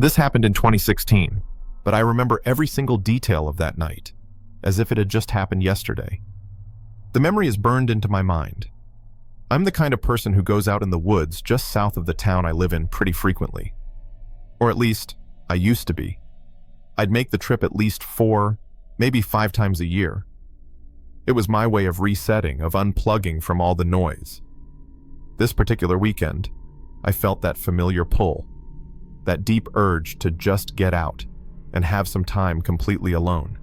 This happened in 2016, but I remember every single detail of that night, as if it had just happened yesterday. The memory is burned into my mind. I'm the kind of person who goes out in the woods just south of the town I live in pretty frequently. Or at least, I used to be. I'd make the trip at least 4, maybe 5 times a year. It was my way of resetting, of unplugging from all the noise. This particular weekend, I felt that familiar pull, that deep urge to just get out and have some time completely alone.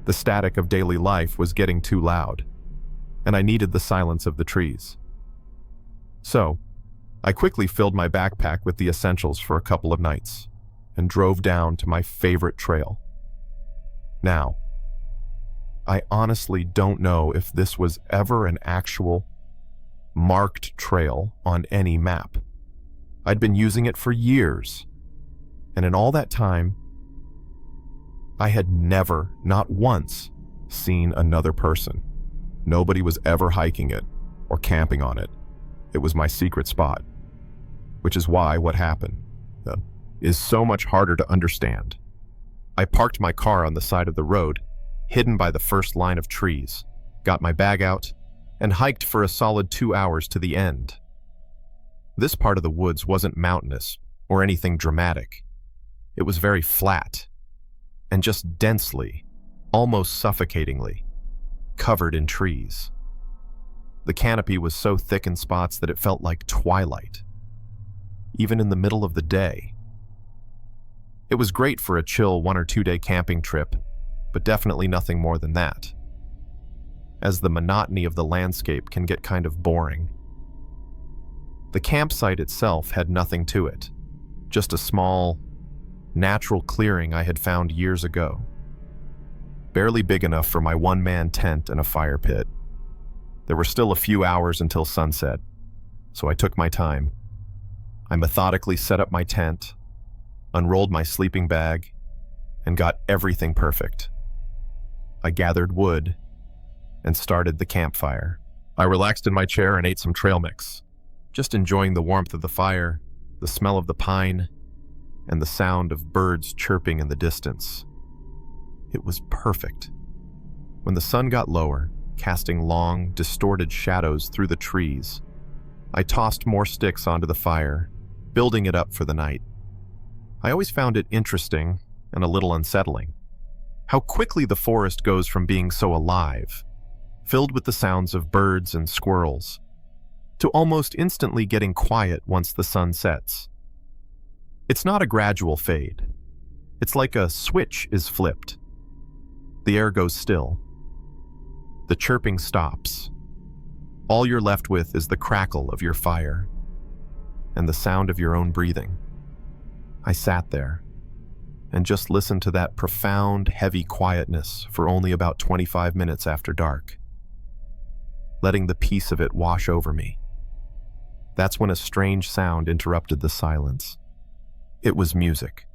The static of daily life was getting too loud, and I needed the silence of the trees. So, I quickly filled my backpack with the essentials for a couple of nights and drove down to my favorite trail. Now, I honestly don't know if this was ever an actual marked trail on any map. I'd been using it for years, and in all that time, I had never, not once, seen another person. Nobody was ever hiking it or camping on it. It was my secret spot, which is why what happened is so much harder to understand. I parked my car on the side of the road, hidden by the first line of trees, got my bag out, and hiked for a solid 2 hours to the end. This part of the woods wasn't mountainous or anything dramatic. It was very flat and just densely, almost suffocatingly, covered in trees. The canopy was so thick in spots that it felt like twilight, even in the middle of the day. It was great for a chill 1 or 2 day camping trip, but definitely nothing more than that, as the monotony of the landscape can get kind of boring. The campsite itself had nothing to it, just a small, natural clearing I had found years ago, barely big enough for my one-man tent and a fire pit. There were still a few hours until sunset, so I took my time. I methodically set up my tent, unrolled my sleeping bag, and got everything perfect. I gathered wood and started the campfire. I relaxed in my chair and ate some trail mix, just enjoying the warmth of the fire, the smell of the pine, and the sound of birds chirping in the distance. It was perfect. When the sun got lower, casting long, distorted shadows through the trees, I tossed more sticks onto the fire, building it up for the night. I always found it interesting and a little unsettling, how quickly the forest goes from being so alive, filled with the sounds of birds and squirrels, to almost instantly getting quiet once the sun sets. It's not a gradual fade. It's like a switch is flipped. The air goes still. The chirping stops. All you're left with is the crackle of your fire and the sound of your own breathing. I sat there and just listened to that profound, heavy quietness for only about 25 minutes after dark, letting the peace of it wash over me. That's when a strange sound interrupted the silence. It was music.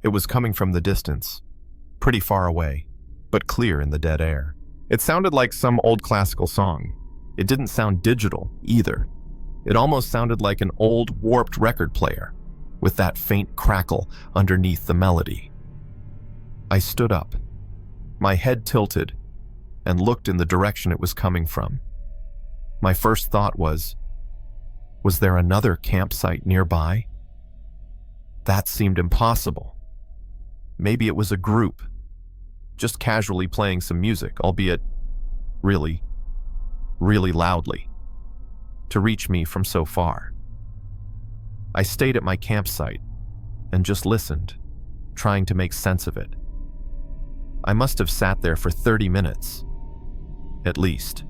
It was coming from the distance, pretty far away, but clear in the dead air. It sounded like some old classical song. It didn't sound digital either. It almost sounded like an old, warped record player, with that faint crackle underneath the melody. I stood up, my head tilted, and looked in the direction it was coming from. My first thought was there another campsite nearby? That seemed impossible. Maybe it was a group, just casually playing some music, albeit really, really loudly, to reach me from so far. I stayed at my campsite and just listened, trying to make sense of it. I must have sat there for 30 minutes, at least.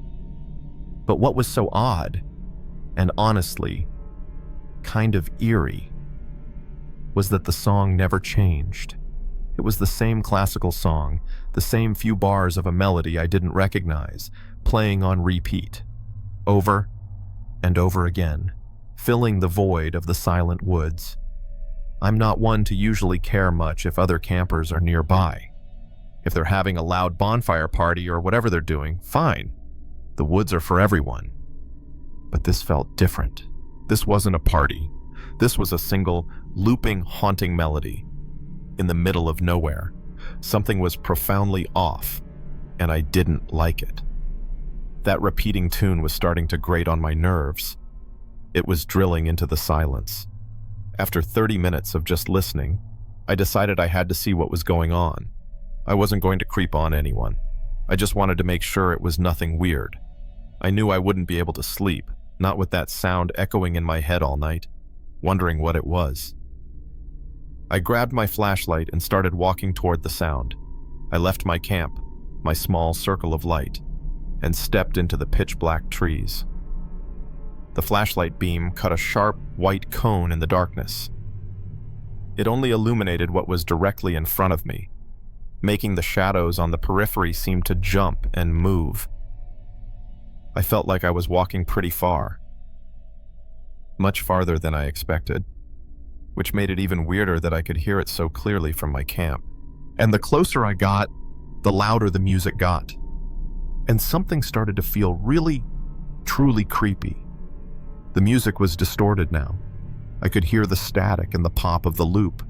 But what was so odd, and honestly, kind of eerie, was that the song never changed. It was the same classical song, the same few bars of a melody I didn't recognize, playing on repeat, over and over again, filling the void of the silent woods. I'm not one to usually care much if other campers are nearby. If they're having a loud bonfire party or whatever they're doing, fine. The woods are for everyone. But this felt different. This wasn't a party. This was a single, looping, haunting melody. In the middle of nowhere, something was profoundly off, and I didn't like it. That repeating tune was starting to grate on my nerves. It was drilling into the silence. After 30 minutes of just listening, I decided I had to see what was going on. I wasn't going to creep on anyone. I just wanted to make sure it was nothing weird. I knew I wouldn't be able to sleep, not with that sound echoing in my head all night, wondering what it was. I grabbed my flashlight and started walking toward the sound. I left my camp, my small circle of light, and stepped into the pitch-black trees. The flashlight beam cut a sharp, white cone in the darkness. It only illuminated what was directly in front of me, making the shadows on the periphery seem to jump and move. I felt like I was walking pretty far, much farther than I expected, which made it even weirder that I could hear it so clearly from my camp. And the closer I got, the louder the music got. And something started to feel really, truly creepy. The music was distorted now. I could hear the static and the pop of the loop.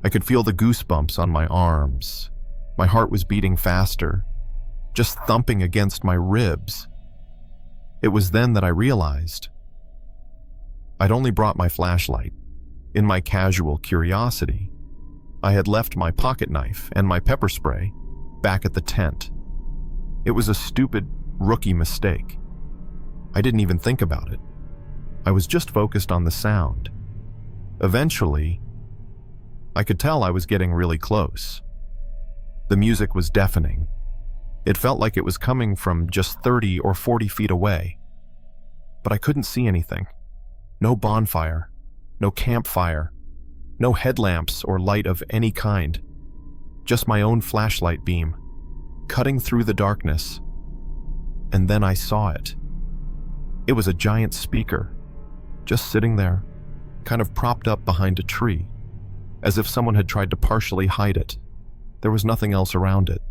I could feel the goosebumps on my arms. My heart was beating faster, just thumping against my ribs. It was then that I realized I'd only brought my flashlight. In my casual curiosity, I had left my pocket knife and my pepper spray back at the tent. It was a stupid, rookie mistake. I didn't even think about it. I was just focused on the sound. Eventually, I could tell I was getting really close. The music was deafening. It felt like it was coming from just 30 or 40 feet away. But I couldn't see anything. No bonfire, no campfire, no headlamps or light of any kind. Just my own flashlight beam, cutting through the darkness. And then I saw it. It was a giant speaker, just sitting there, kind of propped up behind a tree, as if someone had tried to partially hide it. There was nothing else around it.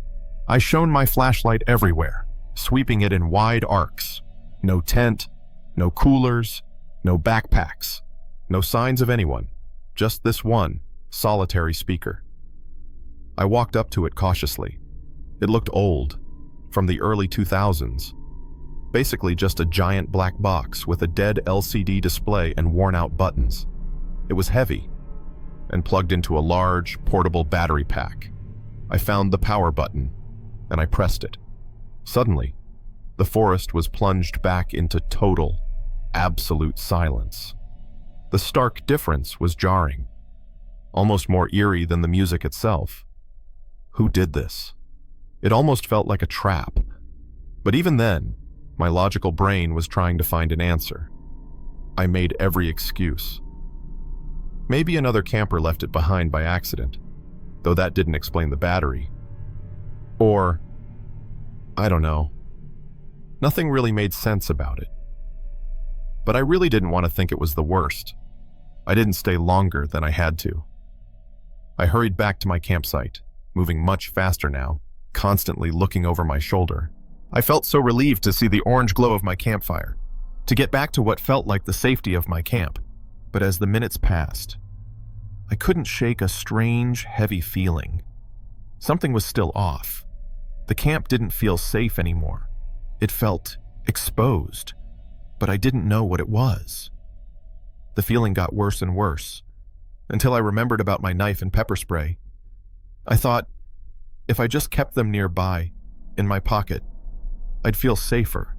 I shone my flashlight everywhere, sweeping it in wide arcs. No tent, no coolers, no backpacks, no signs of anyone, just this one solitary speaker. I walked up to it cautiously. It looked old, from the early 2000s. Basically just a giant black box with a dead LCD display and worn-out buttons. It was heavy and plugged into a large, portable battery pack. I found the power button, and I pressed it. Suddenly, the forest was plunged back into total, absolute silence. The stark difference was jarring, almost more eerie than the music itself. Who did this? It almost felt like a trap. But even then, my logical brain was trying to find an answer. I made every excuse. Maybe another camper left it behind by accident, though that didn't explain the battery. Or, I don't know. Nothing really made sense about it. But I really didn't want to think it was the worst. I didn't stay longer than I had to. I hurried back to my campsite, moving much faster now, constantly looking over my shoulder. I felt so relieved to see the orange glow of my campfire, to get back to what felt like the safety of my camp. But as the minutes passed, I couldn't shake a strange, heavy feeling. Something was still off. The camp didn't feel safe anymore. It felt exposed, but I didn't know what it was. The feeling got worse and worse, until I remembered about my knife and pepper spray. I thought, if I just kept them nearby, in my pocket, I'd feel safer.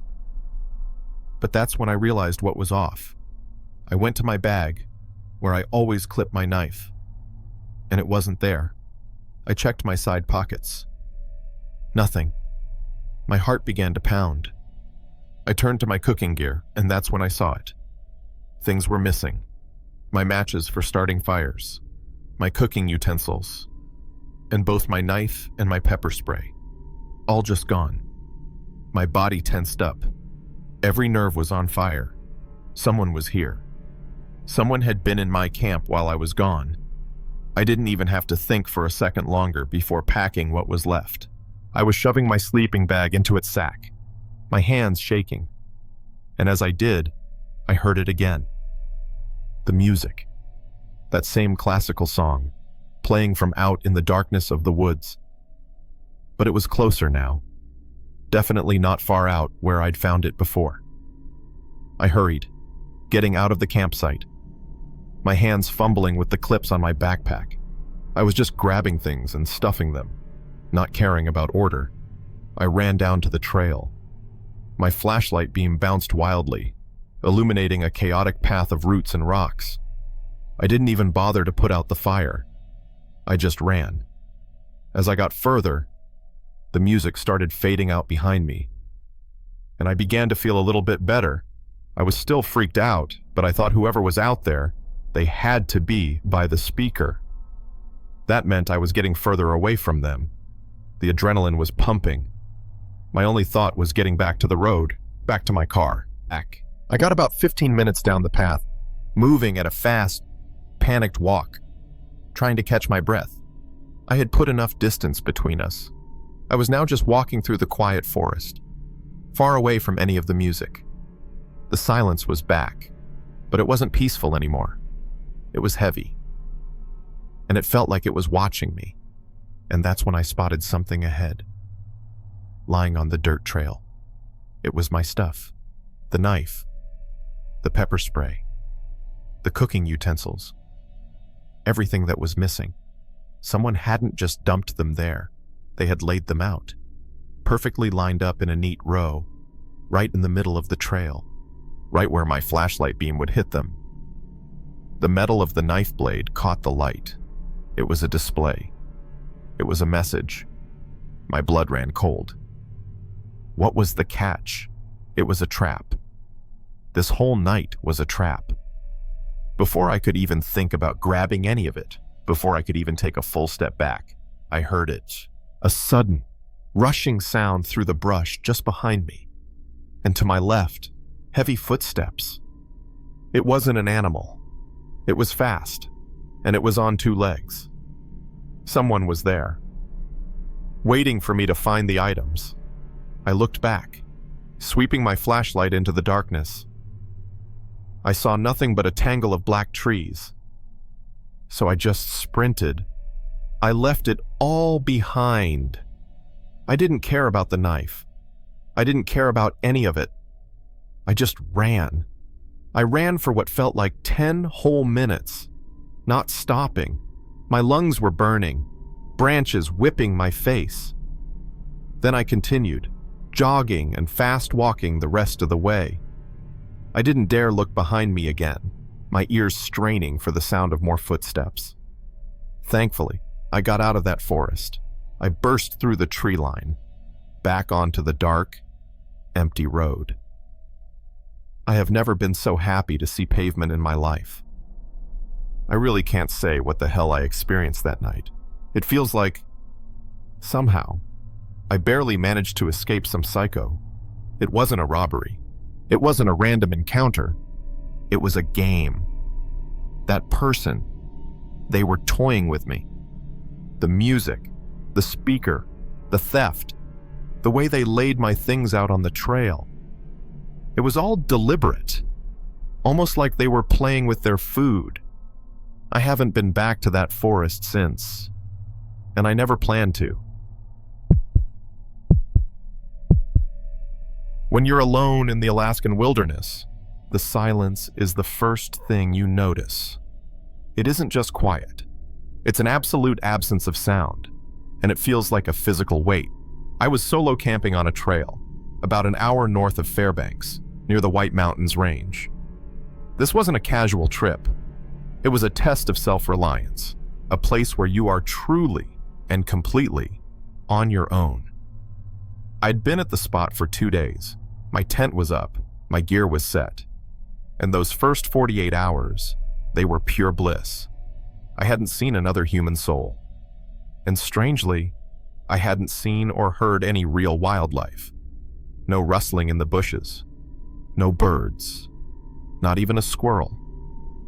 But that's when I realized what was off. I went to my bag, where I always clip my knife, and it wasn't there. I checked my side pockets. Nothing. My heart began to pound. I turned to my cooking gear, and that's when I saw it. Things were missing. My matches for starting fires, my cooking utensils, and both my knife and my pepper spray. All just gone. My body tensed up. Every nerve was on fire. Someone was here. Someone had been in my camp while I was gone. I didn't even have to think for a second longer before packing what was left. I was shoving my sleeping bag into its sack, my hands shaking. And as I did, I heard it again. The music. That same classical song, playing from out in the darkness of the woods. But it was closer now. Definitely not far out where I'd found it before. I hurried, getting out of the campsite, my hands fumbling with the clips on my backpack. I was just grabbing things and stuffing them, not caring about order. I ran down to the trail. My flashlight beam bounced wildly, illuminating a chaotic path of roots and rocks. I didn't even bother to put out the fire. I just ran. As I got further, the music started fading out behind me, and I began to feel a little bit better. I was still freaked out, but I thought whoever was out there, they had to be by the speaker. That meant I was getting further away from them. The adrenaline was pumping. My only thought was getting back to the road, back to my car. I got about 15 minutes down the path, moving at a fast, panicked walk, trying to catch my breath. I had put enough distance between us. I was now just walking through the quiet forest, far away from any of the music. The silence was back, but it wasn't peaceful anymore. It was heavy, and it felt like it was watching me. And that's when I spotted something ahead, lying on the dirt trail. It was my stuff, the knife, the pepper spray, the cooking utensils, everything that was missing. Someone hadn't just dumped them there. They had laid them out, perfectly lined up in a neat row, right in the middle of the trail, right where my flashlight beam would hit them. The metal of the knife blade caught the light. It was a display. It was a message. My blood ran cold. What was the catch? It was a trap. This whole night was a trap. Before I could even think about grabbing any of it, before I could even take a full step back, I heard it. A sudden, rushing sound through the brush just behind me. And to my left, heavy footsteps. It wasn't an animal. It was fast, and it was on two legs. Someone was there, waiting for me to find the items. I looked back, sweeping my flashlight into the darkness. I saw nothing but a tangle of black trees. So I just sprinted. I left it all behind. I didn't care about the knife. I didn't care about any of it. I just ran. I ran for what felt like 10 whole minutes, not stopping. My lungs were burning, branches whipping my face. Then I continued, jogging and fast walking the rest of the way. I didn't dare look behind me again, my ears straining for the sound of more footsteps. Thankfully, I got out of that forest. I burst through the tree line, back onto the dark, empty road. I have never been so happy to see pavement in my life. I really can't say what the hell I experienced that night. It feels like, somehow, I barely managed to escape some psycho. It wasn't a robbery. It wasn't a random encounter. It was a game. That person, they were toying with me. The music, the speaker, the theft, the way they laid my things out on the trail. It was all deliberate, almost like they were playing with their food. I haven't been back to that forest since, and I never plan to. When you're alone in the Alaskan wilderness, the silence is the first thing you notice. It isn't just quiet. It's an absolute absence of sound, and it feels like a physical weight. I was solo camping on a trail, about an hour north of Fairbanks, near the White Mountains Range. This wasn't a casual trip. It was a test of self-reliance, a place where you are truly and completely on your own. I'd been at the spot for 2 days. My tent was up, my gear was set. And those first 48 hours, they were pure bliss. I hadn't seen another human soul. And strangely, I hadn't seen or heard any real wildlife. No rustling in the bushes. No birds. Not even a squirrel.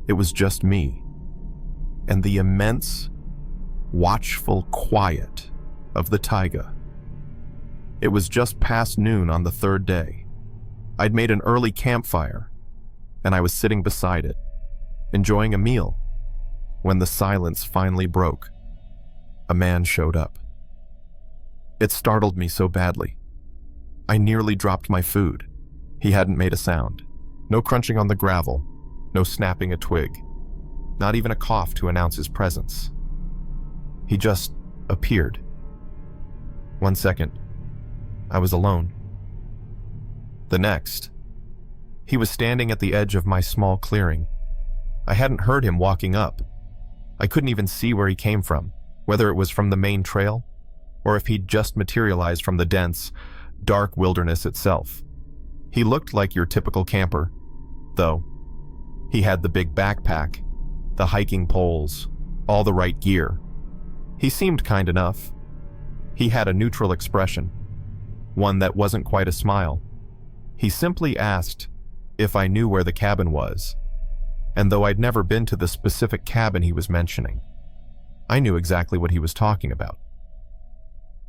It was just me. And the immense, watchful quiet of the taiga. It was just past noon on the third day. I'd made an early campfire, and I was sitting beside it, enjoying a meal, when the silence finally broke. A man showed up. It startled me so badly. I nearly dropped my food. He hadn't made a sound. No crunching on the gravel, no snapping a twig, not even a cough to announce his presence. He just appeared. 1 second, I was alone. The next, he was standing at the edge of my small clearing. I hadn't heard him walking up. I couldn't even see where he came from, whether it was from the main trail or if he'd just materialized from the dense, dark wilderness itself. He looked like your typical camper, though. He had the big backpack, the hiking poles, all the right gear. He seemed kind enough. He had a neutral expression, one that wasn't quite a smile. He simply asked if I knew where the cabin was, and though I'd never been to the specific cabin he was mentioning, I knew exactly what he was talking about.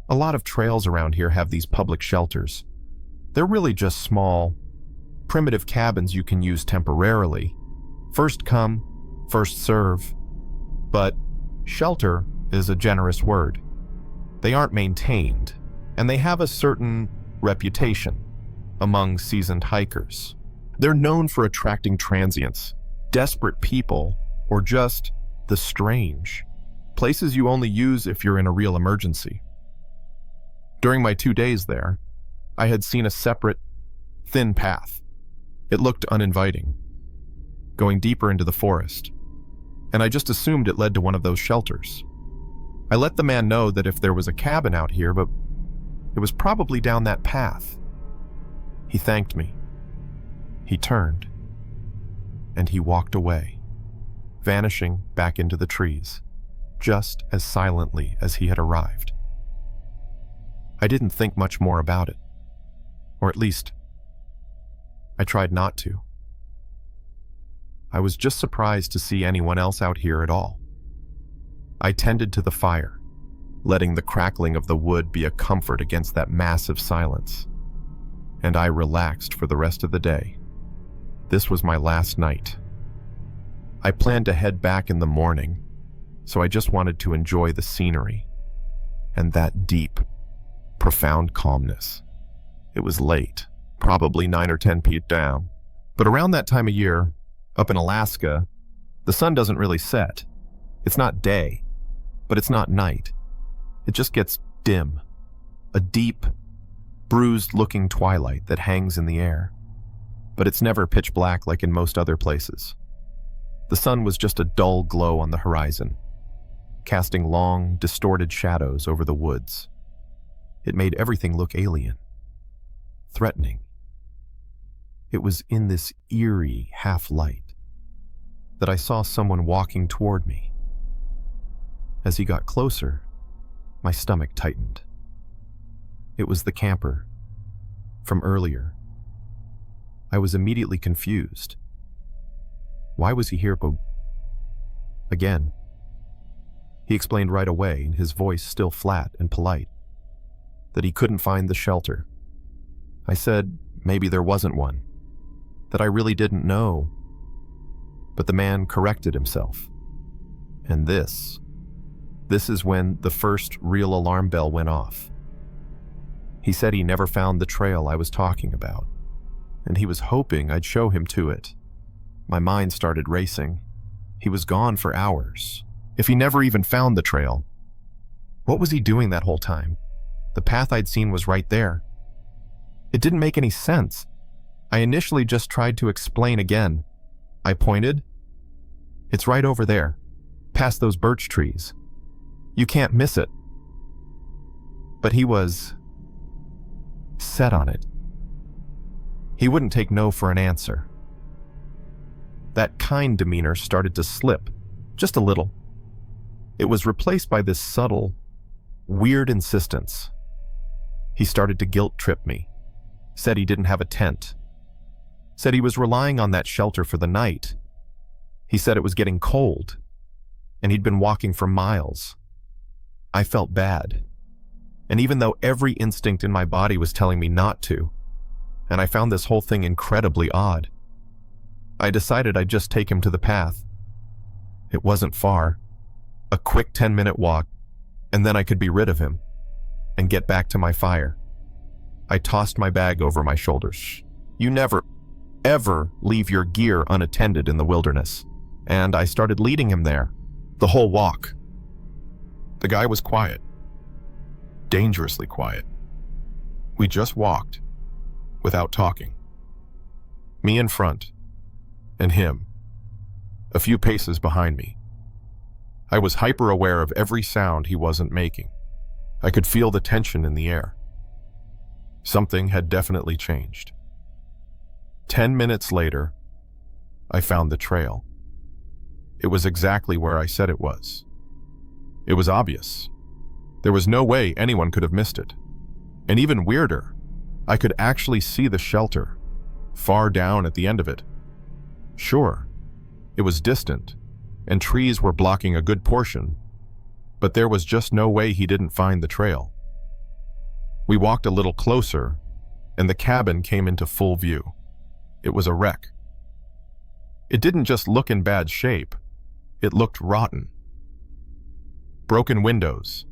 A lot of trails around here have these public shelters. They're really just small, primitive cabins you can use temporarily. First come, first serve. But shelter is a generous word. They aren't maintained, and they have a certain reputation among seasoned hikers. They're known for attracting transients, desperate people, or just the strange. Places you only use if you're in a real emergency. During my 2 days there, I had seen a separate, thin path. It looked uninviting, going deeper into the forest, and I just assumed it led to one of those shelters. I let the man know that if there was a cabin out here, but it was probably down that path. He thanked me. He turned, and he walked away, vanishing back into the trees, just as silently as he had arrived. I didn't think much more about it, or at least, I tried not to. I was just surprised to see anyone else out here at all. I tended to the fire, letting the crackling of the wood be a comfort against that massive silence, and I relaxed for the rest of the day. This was my last night. I planned to head back in the morning, so I just wanted to enjoy the scenery and that deep, profound calmness. It was late, probably 9 or 10 feet down, but around that time of year, up in Alaska, the sun doesn't really set. It's not day, but it's not night. It just gets dim, a deep, bruised-looking twilight that hangs in the air. But it's never pitch black like in most other places. The sun was just a dull glow on the horizon, casting long, distorted shadows over the woods. It made everything look alien, threatening. It was in this eerie half-light that I saw someone walking toward me. As he got closer, my stomach tightened. It was the camper from earlier. I was immediately confused. Why was he here again? He explained right away, his voice still flat and polite, that he couldn't find the shelter. I said maybe there wasn't one, that I really didn't know. But the man corrected himself. And this is when the first real alarm bell went off. He said he never found the trail I was talking about, and he was hoping I'd show him to it. My mind started racing. He was gone for hours. If he never even found the trail, what was he doing that whole time? The path I'd seen was right there. It didn't make any sense. I initially just tried to explain again. I pointed. It's right over there, past those birch trees. You can't miss it. But he was set on it. He wouldn't take no for an answer. That kind demeanor started to slip, just a little. It was replaced by this subtle, weird insistence. He started to guilt-trip me, said he didn't have a tent, said he was relying on that shelter for the night. He said it was getting cold, and he'd been walking for miles. I felt bad, and even though every instinct in my body was telling me not to, and I found this whole thing incredibly odd, I decided I'd just take him to the path It wasn't far. A quick 10-minute walk, and then I could be rid of him and get back to my fire. I tossed my bag over my shoulders. You never, ever leave your gear unattended in the wilderness. And I started leading him there, the whole walk. The guy was quiet, dangerously quiet. We just walked, without talking. Me in front, and him, a few paces behind me. I was hyper-aware of every sound he wasn't making. I could feel the tension in the air. Something had definitely changed. 10 minutes later, I found the trail. It was exactly where I said it was. It was obvious. There was no way anyone could have missed it. And even weirder, I could actually see the shelter, far down at the end of it. Sure, it was distant, and trees were blocking a good portion, but there was just no way he didn't find the trail. We walked a little closer, and the cabin came into full view. It was a wreck. It didn't just look in bad shape, it looked rotten. Broken windows,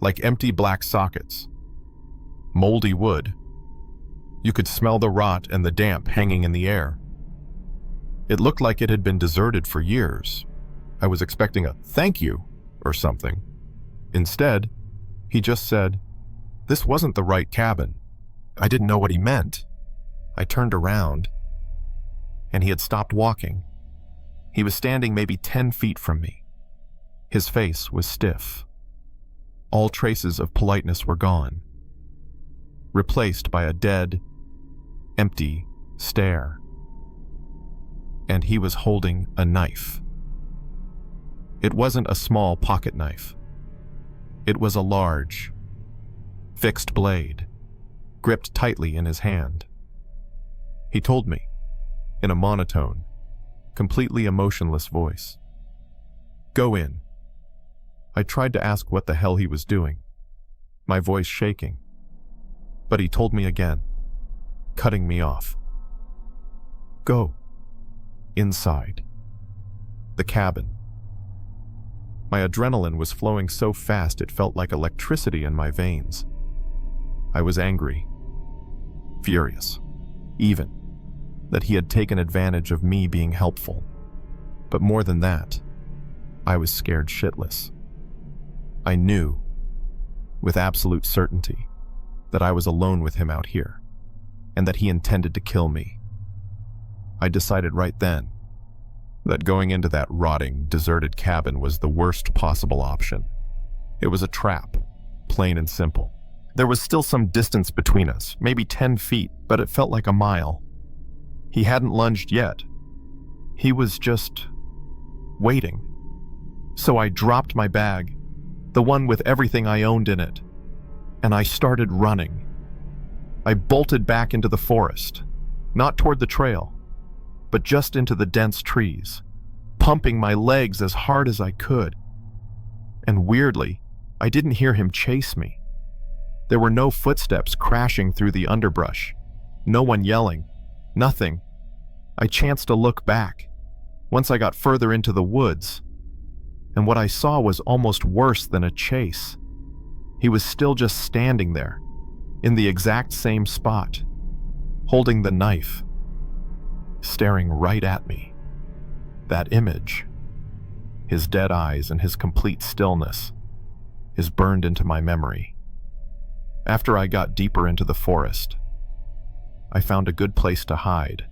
like empty black sockets. Moldy wood. You could smell the rot and the damp hanging in the air. It looked like it had been deserted for years. I was expecting a "thank you" or something. Instead, he just said, "This wasn't the right cabin." I didn't know what he meant. I turned around, and he had stopped walking. He was standing maybe 10 feet from me. His face was stiff. All traces of politeness were gone, replaced by a dead, empty stare. And he was holding a knife. It wasn't a small pocket knife. It was a large, fixed blade, gripped tightly in his hand. He told me, in a monotone, completely emotionless voice, "Go in." I tried to ask what the hell he was doing, my voice shaking, but he told me again, cutting me off. "Go. Inside. The cabin." My adrenaline was flowing so fast it felt like electricity in my veins. I was angry, furious, even that he had taken advantage of me being helpful. But more than that, I was scared shitless. I knew, with absolute certainty, that I was alone with him out here, and that he intended to kill me. I decided right then that going into that rotting, deserted cabin was the worst possible option. It was a trap, plain and simple. There was still some distance between us, maybe 10 feet, but it felt like a mile. He hadn't lunged yet. He was just waiting. So I dropped my bag, the one with everything I owned in it, and I started running. I bolted back into the forest, not toward the trail, but just into the dense trees, pumping my legs as hard as I could. And weirdly, I didn't hear him chase me. There were no footsteps crashing through the underbrush, no one yelling, nothing. I chanced to look back, once I got further into the woods, and what I saw was almost worse than a chase. He was still just standing there, in the exact same spot, holding the knife, staring right at me. That image, his dead eyes and his complete stillness, is burned into my memory. After I got deeper into the forest, I found a good place to hide,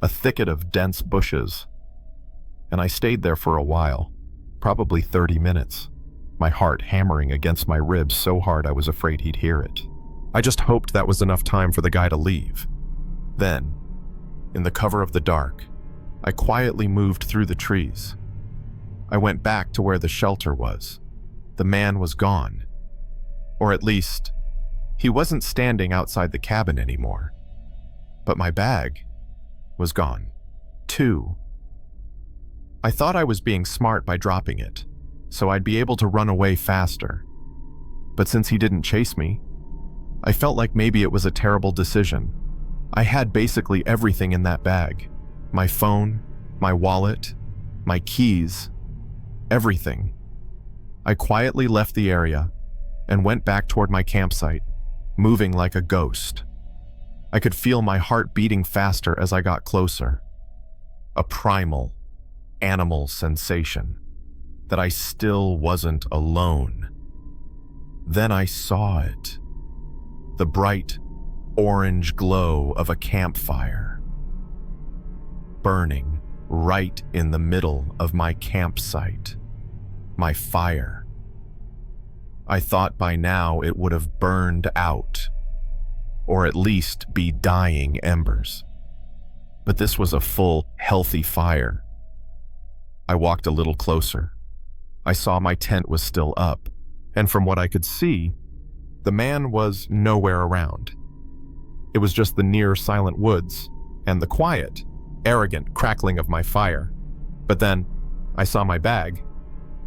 a thicket of dense bushes, and I stayed there for a while, probably 30 minutes, my heart hammering against my ribs so hard I was afraid he'd hear it. I just hoped that was enough time for the guy to leave. Then, in the cover of the dark, I quietly moved through the trees. I went back to where the shelter was. The man was gone. Or at least, he wasn't standing outside the cabin anymore. But my bag was gone, too. I thought I was being smart by dropping it, so I'd be able to run away faster. But since he didn't chase me, I felt like maybe it was a terrible decision. I had basically everything in that bag. My phone, my wallet, my keys, everything. I quietly left the area and went back toward my campsite, moving like a ghost. I could feel my heart beating faster as I got closer. A primal, animal sensation that I still wasn't alone. Then I saw it. The bright, orange glow of a campfire, burning right in the middle of my campsite, my fire. I thought by now it would have burned out, or at least be dying embers. But this was a full, healthy fire. I walked a little closer. I saw my tent was still up, and from what I could see, the man was nowhere around. It was just the near silent woods and the quiet, arrogant crackling of my fire. But then I saw my bag.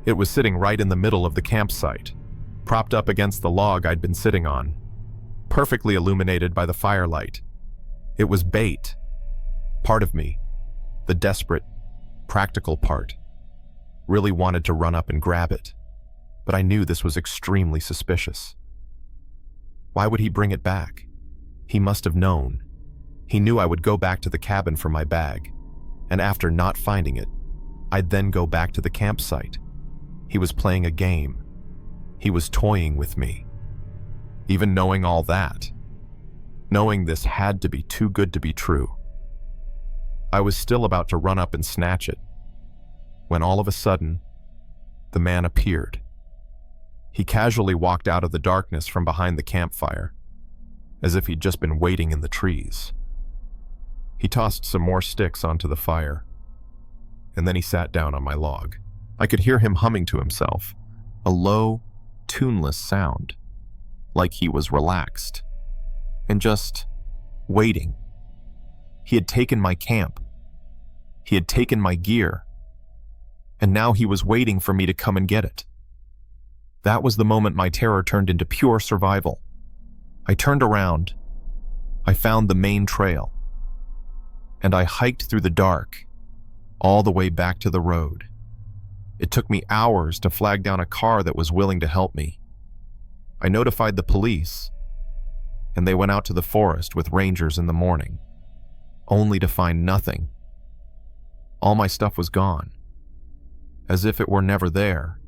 It was sitting right in the middle of the campsite, propped up against the log I'd been sitting on, perfectly illuminated by the firelight. It was bait. Part of me, the desperate, practical part, really wanted to run up and grab it, but I knew this was extremely suspicious. Why would he bring it back? He must have known. He knew I would go back to the cabin for my bag, and after not finding it, I'd then go back to the campsite. He was playing a game. He was toying with me. Even knowing all that, knowing this had to be too good to be true, I was still about to run up and snatch it, when all of a sudden, the man appeared. He casually walked out of the darkness from behind the campfire, as if he'd just been waiting in the trees. He tossed some more sticks onto the fire, and then he sat down on my log. I could hear him humming to himself, a low, tuneless sound, like he was relaxed, and just waiting. He had taken my camp. He had taken my gear, and now he was waiting for me to come and get it. That was the moment my terror turned into pure survival. I turned around. I found the main trail, and I hiked through the dark, all the way back to the road. It took me hours to flag down a car that was willing to help me. I notified the police, and they went out to the forest with rangers in the morning, only to find nothing. All my stuff was gone, as if it were never there.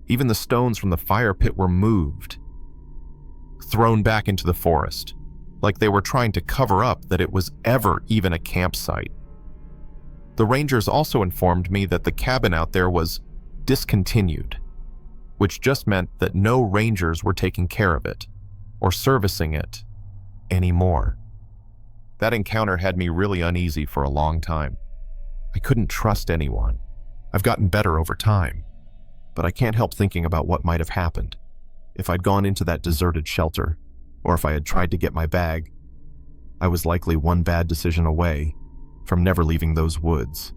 Even the stones from the fire pit were moved, thrown back into the forest, like they were trying to cover up that it was ever even a campsite. The rangers also informed me that the cabin out there was discontinued, which just meant that no rangers were taking care of it or servicing it anymore. That encounter had me really uneasy for a long time. I couldn't trust anyone. I've gotten better over time, but I can't help thinking about what might have happened if I'd gone into that deserted shelter, or if I had tried to get my bag. I was likely one bad decision away from never leaving those woods.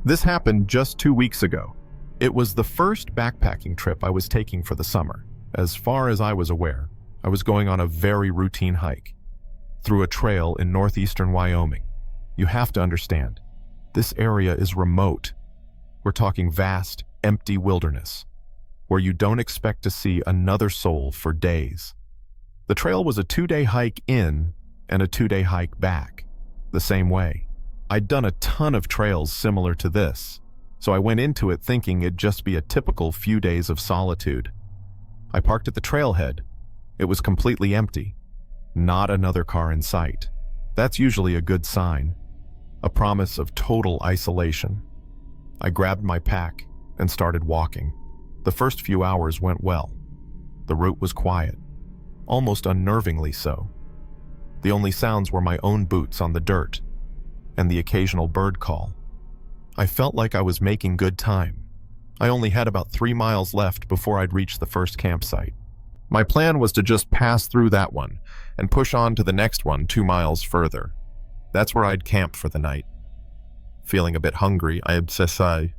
This happened just 2 weeks ago. It was the first backpacking trip I was taking for the summer. As far as I was aware, I was going on a very routine hike through a trail in northeastern Wyoming. You have to understand, this area is remote. We're talking vast, empty wilderness, where you don't expect to see another soul for days. The trail was a 2-day hike in and a 2-day hike back, the same way. I'd done a ton of trails similar to this, so I went into it thinking it'd just be a typical few days of solitude. I parked at the trailhead. It was completely empty. Not another car in sight. That's usually a good sign, a promise of total isolation. I grabbed my pack and started walking. The first few hours went well. The route was quiet, almost unnervingly so. The only sounds were my own boots on the dirt and the occasional bird call. I felt like I was making good time. I only had about 3 miles left before I'd reach the first campsite. My plan was to just pass through that one and push on to the next one 2 miles further. That's where I'd camp for the night. Feeling a bit hungry, I obsessed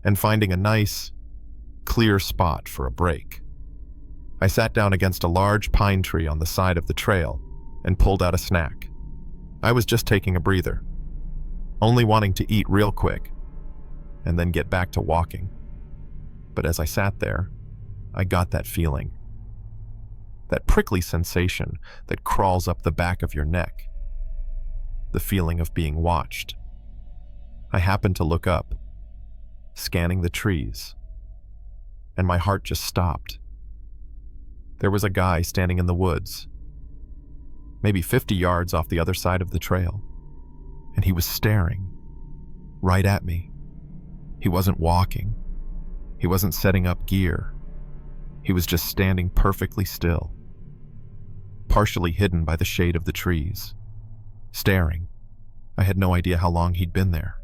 and finding a nice, clear spot for a break. I sat down against a large pine tree on the side of the trail and pulled out a snack. I was just taking a breather, only wanting to eat real quick and then get back to walking. But as I sat there, I got that feeling. That prickly sensation that crawls up the back of your neck. The feeling of being watched. I happened to look up, scanning the trees, and my heart just stopped. There was a guy standing in the woods, maybe 50 yards off the other side of the trail, and he was staring right at me. He wasn't walking. He wasn't setting up gear. He was just standing perfectly still, partially hidden by the shade of the trees, staring. I had no idea how long he'd been there.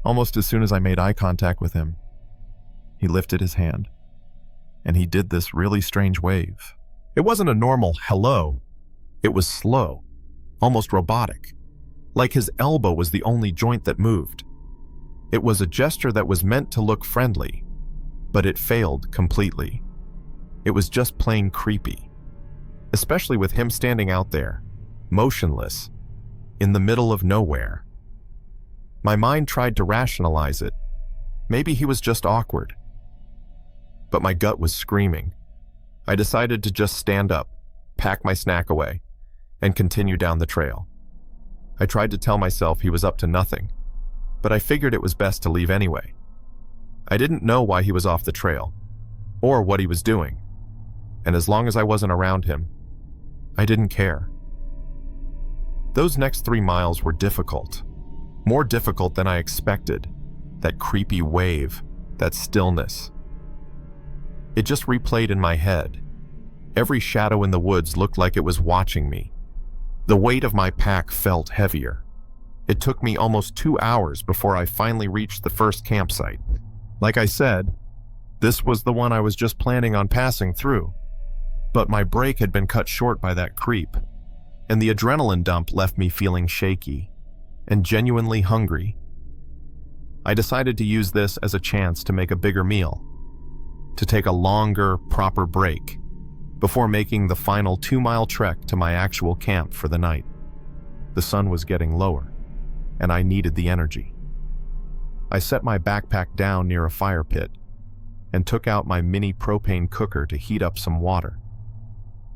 Almost as soon as I made eye contact with him, he lifted his hand, and he did this really strange wave. It wasn't a normal hello. It was slow, almost robotic, like his elbow was the only joint that moved. It was a gesture that was meant to look friendly, but it failed completely. It was just plain creepy, especially with him standing out there, motionless, in the middle of nowhere. My mind tried to rationalize it. Maybe he was just awkward. But my gut was screaming. I decided to just stand up, pack my snack away, and continue down the trail. I tried to tell myself he was up to nothing, but I figured it was best to leave anyway. I didn't know why he was off the trail, or what he was doing, and as long as I wasn't around him, I didn't care. Those next 3 miles were difficult. More difficult than I expected. That creepy wave, that stillness. It just replayed in my head. Every shadow in the woods looked like it was watching me. The weight of my pack felt heavier. It took me almost 2 hours before I finally reached the first campsite. Like I said, this was the one I was just planning on passing through. But my break had been cut short by that creep, and the adrenaline dump left me feeling shaky and genuinely hungry. I decided to use this as a chance to make a bigger meal, to take a longer, proper break, before making the final 2-mile trek to my actual camp for the night. The sun was getting lower, and I needed the energy. I set my backpack down near a fire pit and took out my mini propane cooker to heat up some water.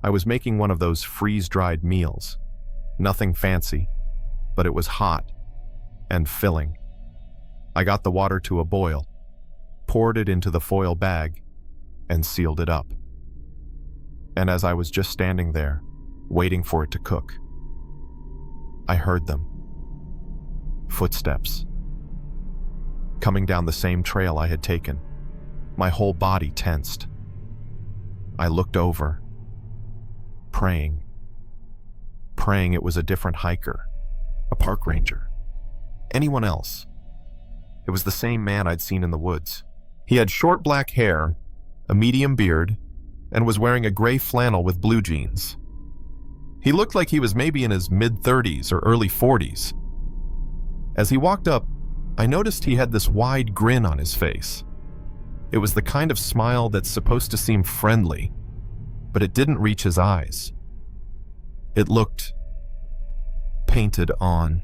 I was making one of those freeze-dried meals. Nothing fancy, but it was hot and filling. I got the water to a boil, poured it into the foil bag, and sealed it up. And as I was just standing there, waiting for it to cook, I heard them. Footsteps. Coming down the same trail I had taken. My whole body tensed. I looked over, praying it was a different hiker, a park ranger, anyone else. It was the same man I'd seen in the woods. He had short black hair, a medium beard, and was wearing a gray flannel with blue jeans. He looked like he was maybe in his mid-30s or early 40s. As he walked up, I noticed he had this wide grin on his face. It was the kind of smile that's supposed to seem friendly, but it didn't reach his eyes. It looked painted on.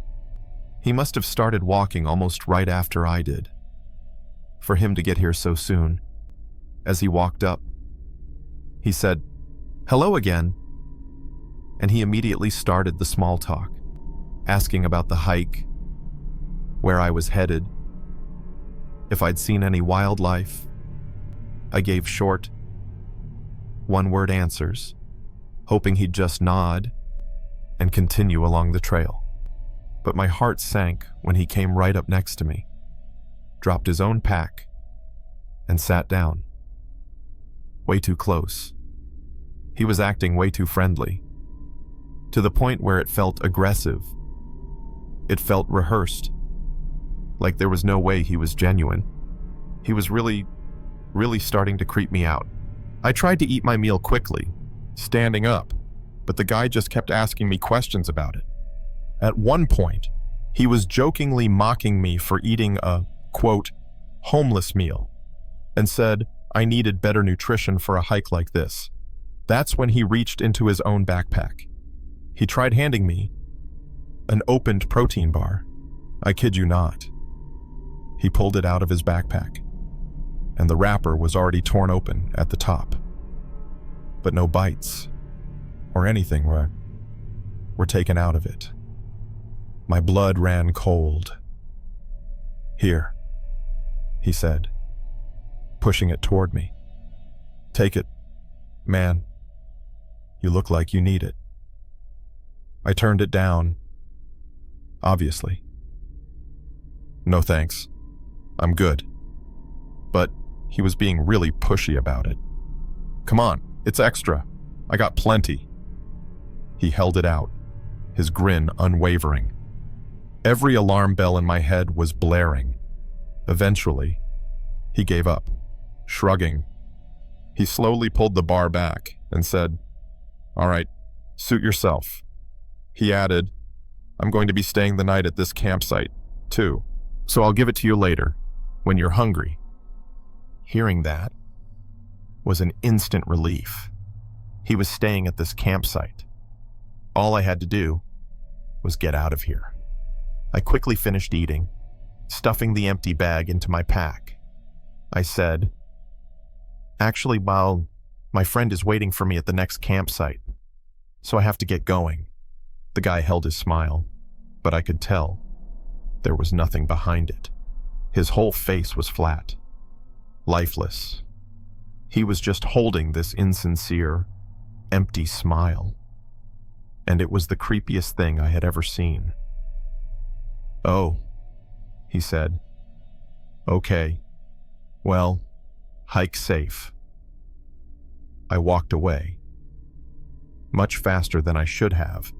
He must have started walking almost right after I did, for him to get here so soon. As he walked up, he said, "Hello again," and he immediately started the small talk, asking about the hike, where I was headed, if I'd seen any wildlife. I gave short, one-word answers, hoping he'd just nod and continue along the trail. But my heart sank when he came right up next to me, dropped his own pack, and sat down. Way too close. He was acting way too friendly, to the point where it felt aggressive. It felt rehearsed, like there was no way he was genuine. He was really starting to creep me out. I tried to eat my meal quickly, standing up, but the guy just kept asking me questions about it. At one point, he was jokingly mocking me for eating a, quote, homeless meal, and said I needed better nutrition for a hike like this. That's when he reached into his own backpack. He tried handing me an opened protein bar. I kid you not. He pulled it out of his backpack, and the wrapper was already torn open at the top. But no bites or anything were taken out of it. My blood ran cold. "Here," he said, pushing it toward me. "Take it, man. You look like you need it." I turned it down, obviously. "No thanks. I'm good." But he was being really pushy about it. "Come on, it's extra. I got plenty." He held it out, his grin unwavering. Every alarm bell in my head was blaring. Eventually, he gave up, shrugging. He slowly pulled the bar back and said, "All right, suit yourself." He added, "I'm going to be staying the night at this campsite, too, so I'll give it to you later, when you're hungry." Hearing that was an instant relief. He was staying at this campsite. All I had to do was get out of here. I quickly finished eating, stuffing the empty bag into my pack. I said, "Actually, while my friend is waiting for me at the next campsite, so I have to get going." The guy held his smile, but I could tell there was nothing behind it. His whole face was flat, lifeless. He was just holding this insincere, empty smile. And it was the creepiest thing I had ever seen. "Oh," he said. "Okay. Well, hike safe." I walked away, much faster than I should have,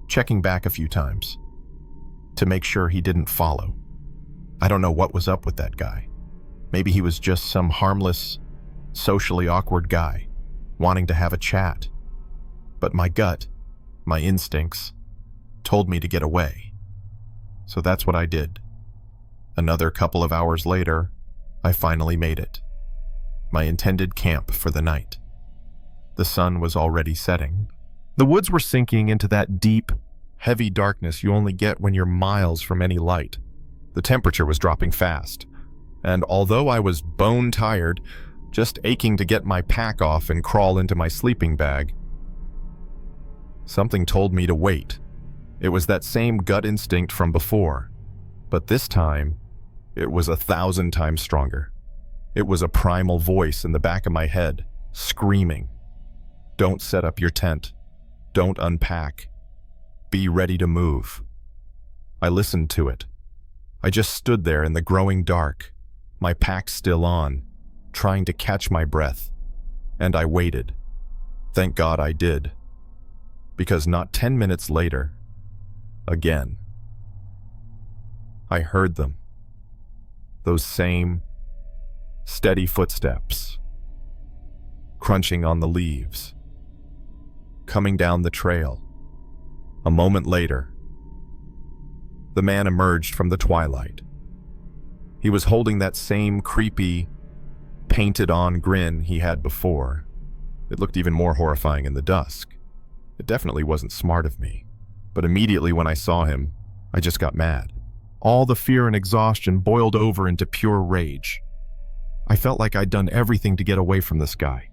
checking back a few times to make sure he didn't follow. I don't know what was up with that guy. Maybe he was just some harmless, socially awkward guy wanting to have a chat. But my gut, my instincts, told me to get away. So that's what I did. Another couple of hours later, I finally made it. My intended camp for the night. The sun was already setting. The woods were sinking into that deep, heavy darkness you only get when you're miles from any light. The temperature was dropping fast, and although I was bone tired, just aching to get my pack off and crawl into my sleeping bag, something told me to wait. It was that same gut instinct from before, but this time, it was 1,000 times stronger. It was a primal voice in the back of my head, screaming, "Don't set up your tent. Don't unpack. Be ready to move." I listened to it. I just stood there in the growing dark, my pack still on, trying to catch my breath, and I waited. Thank God I did. Because not 10 minutes later, again, I heard them. Those same steady footsteps, crunching on the leaves, coming down the trail. A moment later, the man emerged from the twilight. He was holding that same creepy, painted-on grin he had before. It looked even more horrifying in the dusk. It definitely wasn't smart of me. But immediately when I saw him, I just got mad. All the fear and exhaustion boiled over into pure rage. I felt like I'd done everything to get away from this guy.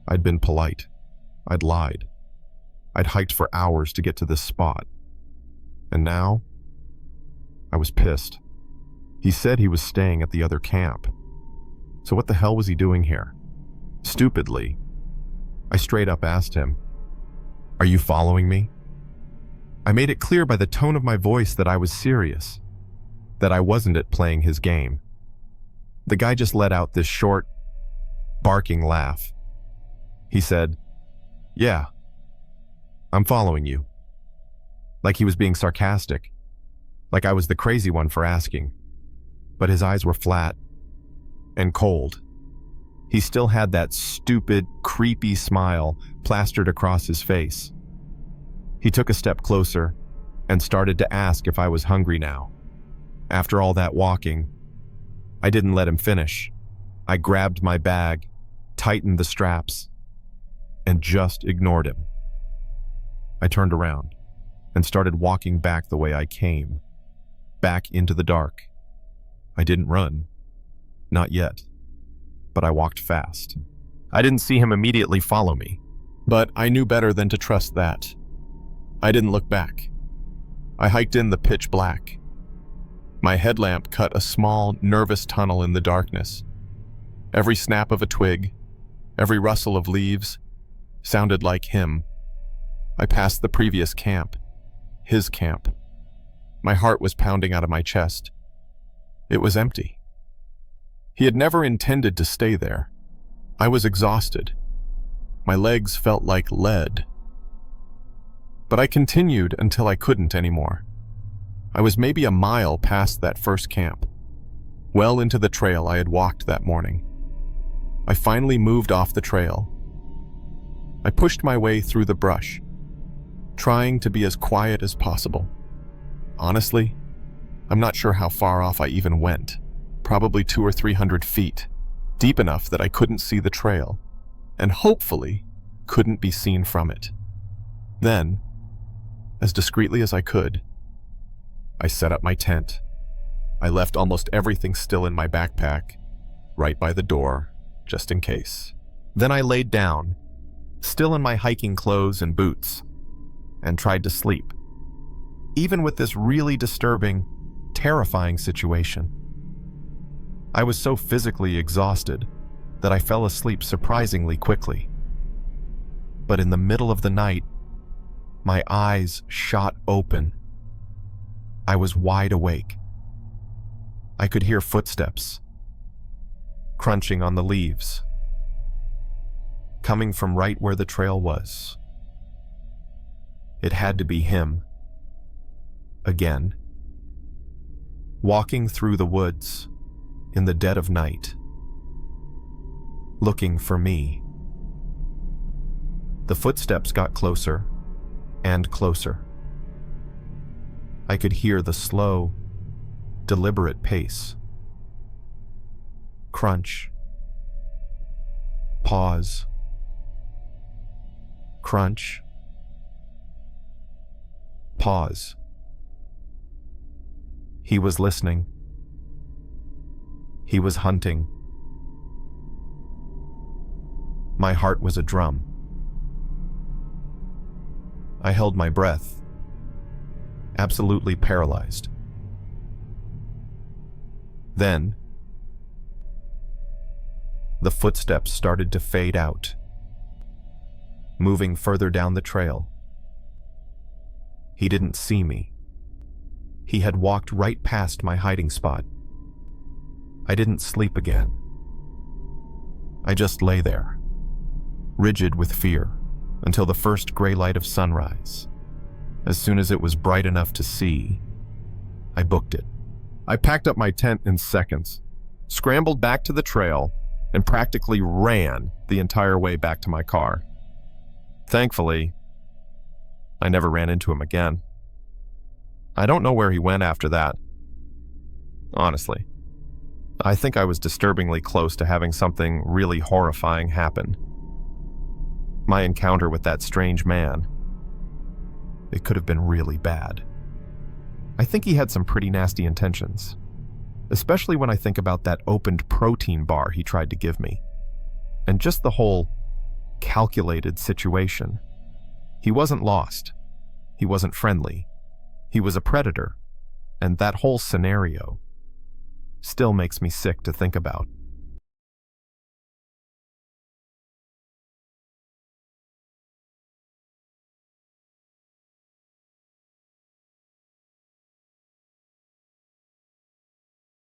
I'd been polite. I'd lied. I'd hiked for hours to get to this spot. And now, I was pissed. He said he was staying at the other camp. So what the hell was he doing here? Stupidly, I straight up asked him, "Are you following me?" I made it clear by the tone of my voice that I was serious, that I wasn't at playing his game. The guy just let out this short, barking laugh. He said, "Yeah, I'm following you." Like he was being sarcastic, like I was the crazy one for asking. But his eyes were flat and cold. He still had that stupid, creepy smile plastered across his face. He took a step closer and started to ask if I was hungry now. After all that walking, I didn't let him finish. I grabbed my bag, tightened the straps, and just ignored him. I turned around. and started walking back the way I came, back into the dark. I didn't run. Not yet. But I walked fast. I didn't see him immediately follow me, but I knew better than to trust that. I didn't look back. I hiked in the pitch black. My headlamp cut a small, nervous tunnel in the darkness. Every snap of a twig, every rustle of leaves, sounded like him. I passed the previous camp, his camp. My heart was pounding out of my chest. It was empty. He had never intended to stay there. I was exhausted. My legs felt like lead. But I continued until I couldn't anymore. I was maybe a mile past that first camp, well into the trail I had walked that morning. I finally moved off the trail. I pushed my way through the brush, trying to be as quiet as possible. Honestly, I'm not sure how far off I even went. Probably 200 or 300 feet, deep enough that I couldn't see the trail, and hopefully couldn't be seen from it. Then, as discreetly as I could, I set up my tent. I left almost everything still in my backpack, right by the door, just in case. Then I laid down, still in my hiking clothes and boots, and tried to sleep. Even with this really disturbing, terrifying situation. I was so physically exhausted that I fell asleep surprisingly quickly. But in the middle of the night, my eyes shot open. I was wide awake. I could hear footsteps, crunching on the leaves, coming from right where the trail was. It had to be him. Again. Walking through the woods in the dead of night, looking for me. The footsteps got closer and closer. I could hear the slow, deliberate pace. Crunch. Pause. Crunch. Pause. He was listening. He was hunting. My heart was a drum. I held my breath, absolutely paralyzed. Then, the footsteps started to fade out, moving further down the trail. He didn't see me. He had walked right past my hiding spot. I didn't sleep again. I just lay there, rigid with fear, until the first gray light of sunrise. As soon as it was bright enough to see, I booked it. I packed up my tent in seconds, scrambled back to the trail, and practically ran the entire way back to my car. Thankfully, I never ran into him again. I don't know where he went after that. Honestly, I think I was disturbingly close to having something really horrifying happen. My encounter with that strange man, it could have been really bad. I think he had some pretty nasty intentions, especially when I think about that opened protein bar he tried to give me, and just the whole calculated situation. He wasn't lost. He wasn't friendly. He was a predator, and that whole scenario still makes me sick to think about.